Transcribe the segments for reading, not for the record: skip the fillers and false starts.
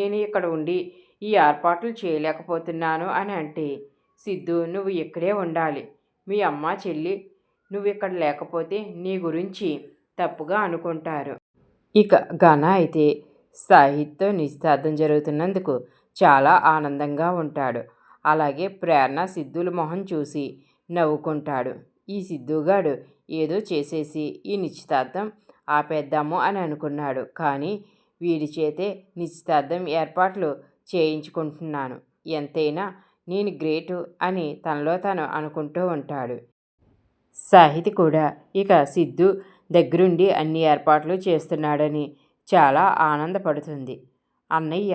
నేను ఇక్కడ ఉండి ఈ ఏర్పాట్లు చేయలేకపోతున్నాను అని అంటే, సిద్ధు నువ్వు ఇక్కడే ఉండాలి. మీ అమ్మ చెల్లి నువ్వు ఇక్కడ లేకపోతే నీ గురించి తప్పుగా అనుకుంటారు. ఇక ఘన అయితే సాహిత్తో నిశ్చితార్థం జరుగుతున్నందుకు చాలా ఆనందంగా ఉంటాడు. అలాగే ప్రేరణ సిద్ధుల మొహం చూసి నవ్వుకుంటాడు. ఈ సిద్ధుగాడు ఏదో చేసేసి ఈ నిశ్చితార్థం ఆపేద్దాము అని అనుకున్నాడు. కానీ వీడి చేతే నిశ్చితార్థం ఏర్పాట్లు చేయించుకుంటున్నాను. ఎంతైనా నేను గ్రేటు అని తనలో తను అనుకుంటూ ఉంటాడు. సాహితి కూడా ఇక సిద్ధు దగ్గరుండి అన్ని ఏర్పాట్లు చేస్తున్నాడని చాలా ఆనందపడుతుంది. అన్నయ్య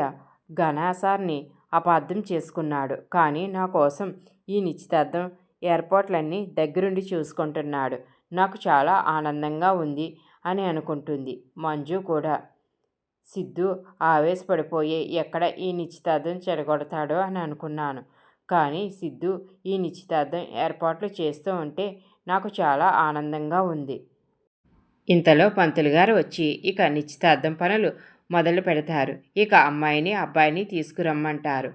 ఘనాసార్ని అపార్థం చేసుకున్నాడు. కానీ నా కోసం ఈ నిశ్చితార్థం ఏర్పాట్లన్నీ దగ్గరుండి చూసుకుంటున్నాడు. నాకు చాలా ఆనందంగా ఉంది అని అనుకుంటుంది. మంజు కూడా సిద్ధు ఆవేశపడిపోయి ఎక్కడ ఈ నిశ్చితార్థం చెడగొడతాడో అని అనుకున్నాను. కానీ సిద్ధు ఈ నిశ్చితార్థం ఏర్పాట్లు చేస్తూ ఉంటే నాకు చాలా ఆనందంగా ఉంది. ఇంతలో పంతులు గారు వచ్చి ఇక నిశ్చితార్థం పనులు మొదలు పెడతారు. ఇక అమ్మాయిని అబ్బాయిని తీసుకురమ్మంటారు.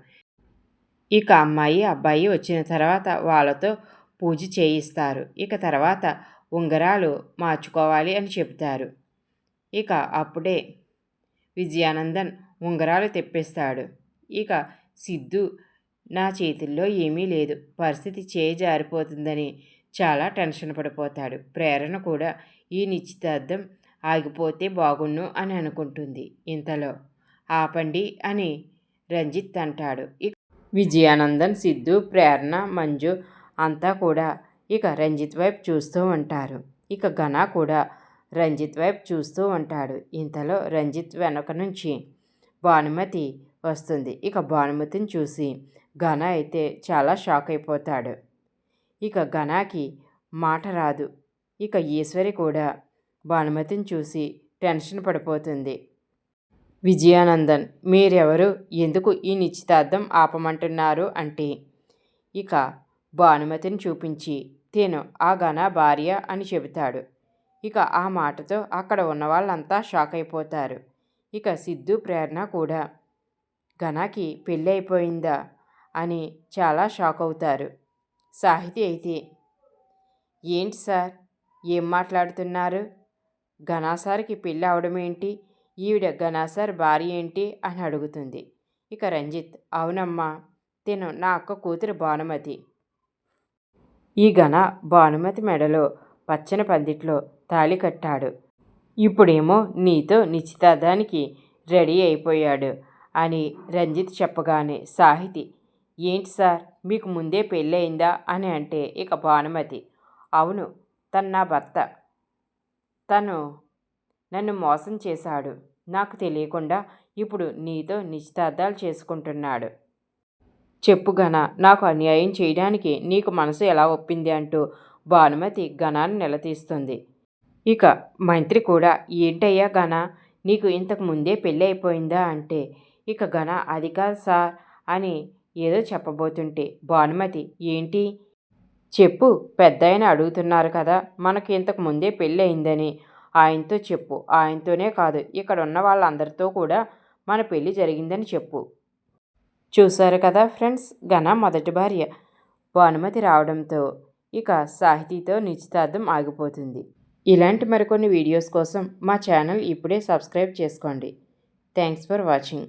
ఇక అమ్మాయి అబ్బాయి వచ్చిన తర్వాత వాళ్ళతో పూజ చేయిస్తారు. ఇక తర్వాత ఉంగరాలు మార్చుకోవాలి అని చెప్తారు. ఇక అప్పుడే విజయానందన్ ఉంగరాలు తెప్పిస్తాడు. ఇక సిద్ధు నా చేతుల్లో ఏమీ లేదు, పరిస్థితి చేయి జారిపోతుందని చాలా టెన్షన్ పడిపోతాడు. ప్రేరణ కూడా ఈ నిశ్చితార్థం ఆగిపోతే బాగుండు అని అనుకుంటుంది. ఇంతలో ఆపండి అని రంజిత్ అంటాడు. ఇక విజయానందన్, సిద్ధు, ప్రేరణ, మంజు అంతా కూడా ఇక రంజిత్ వైపు చూస్తూ ఉంటారు. ఇక ఘన కూడా రంజిత్ వైపు చూస్తూ ఉంటాడు. ఇంతలో రంజిత్ వెనక నుంచి భానుమతి వస్తుంది. ఇక భానుమతిని చూసి ఘన అయితే చాలా షాక్ అయిపోతాడు. ఇక ఘనాకి మాట రాదు. ఇక ఈశ్వరి కూడా భానుమతిని చూసి టెన్షన్ పడిపోతుంది. విజయానందన్, మీరెవరు, ఎందుకు ఈ నిశ్చితార్థం ఆపమంటున్నారు అంటే ఇక భానుమతిని చూపించి తిను ఆ ఘన భార్య అని చెబుతాడు. ఇక ఆ మాటతో అక్కడ ఉన్న వాళ్ళంతా షాక్ అయిపోతారు. ఇక సిద్ధు, ప్రేరణ కూడా ఘనాకి పెళ్ళి అయిపోయిందా అని చాలా షాక్ అవుతారు. సాహితి అయితే ఏంటి సార్, ఏం మాట్లాడుతున్నారు, ఘనాసార్కి పెళ్ళి అవడం ఏంటి, ఈవిడ ఘనాసార్ భార్య ఏంటి అని అడుగుతుంది. ఇక రంజిత్, అవునమ్మా, తిను నా అక్క కూతురు భానుమతి. ఈ ఘన భానుమతి మెడలో పచ్చని పందిట్లో తాళి కట్టాడు. ఇప్పుడేమో నీతో నిశ్చితార్థానికి రెడీ అయిపోయాడు అని రంజిత్ చెప్పగానే సాహితి, ఏంటి సార్, మీకు ముందే పెళ్ళయిందా అని అంటే ఇక భానుమతి, అవును, తను నా భర్త, తను నన్ను మోసం చేశాడు, నాకు తెలియకుండా ఇప్పుడు నీతో నిశ్చితార్థాలు చేసుకుంటున్నాడు. చెప్పు ఘన, నాకు అన్యాయం చేయడానికి నీకు మనసు ఎలా ఒప్పింది అంటూ భానుమతి ఘనాన్ని నిలదీస్తుంది. ఇక మంత్రి కూడా, ఏంటయ్యా ఘన, నీకు ఇంతకు ముందే పెళ్ళి అయిపోయిందా అంటే ఇక ఘన అది కాదు సార్ అని ఏదో చెప్పబోతుంటే భానుమతి, ఏంటి చెప్పు, పెద్దాయన అడుగుతున్నారు కదా, మనకి ఇంతకు ముందే పెళ్ళి అయిందని ఆయనతో చెప్పు. ఆయనతోనే కాదు, ఇక్కడ ఉన్న వాళ్ళందరితో కూడా మన పెళ్ళి జరిగిందని చెప్పు. చూశారు కదా ఫ్రెండ్స్, ఘన మొదటి భార్య భానుమతి రావడంతో ఇక సాహితీతో నిశ్చితార్థం ఆగిపోతుంది. ఇలాంటి మరికొన్ని వీడియోస్ కోసం మా ఛానల్ ఇప్పుడే సబ్స్క్రైబ్ చేసుకోండి. Thanks for watching.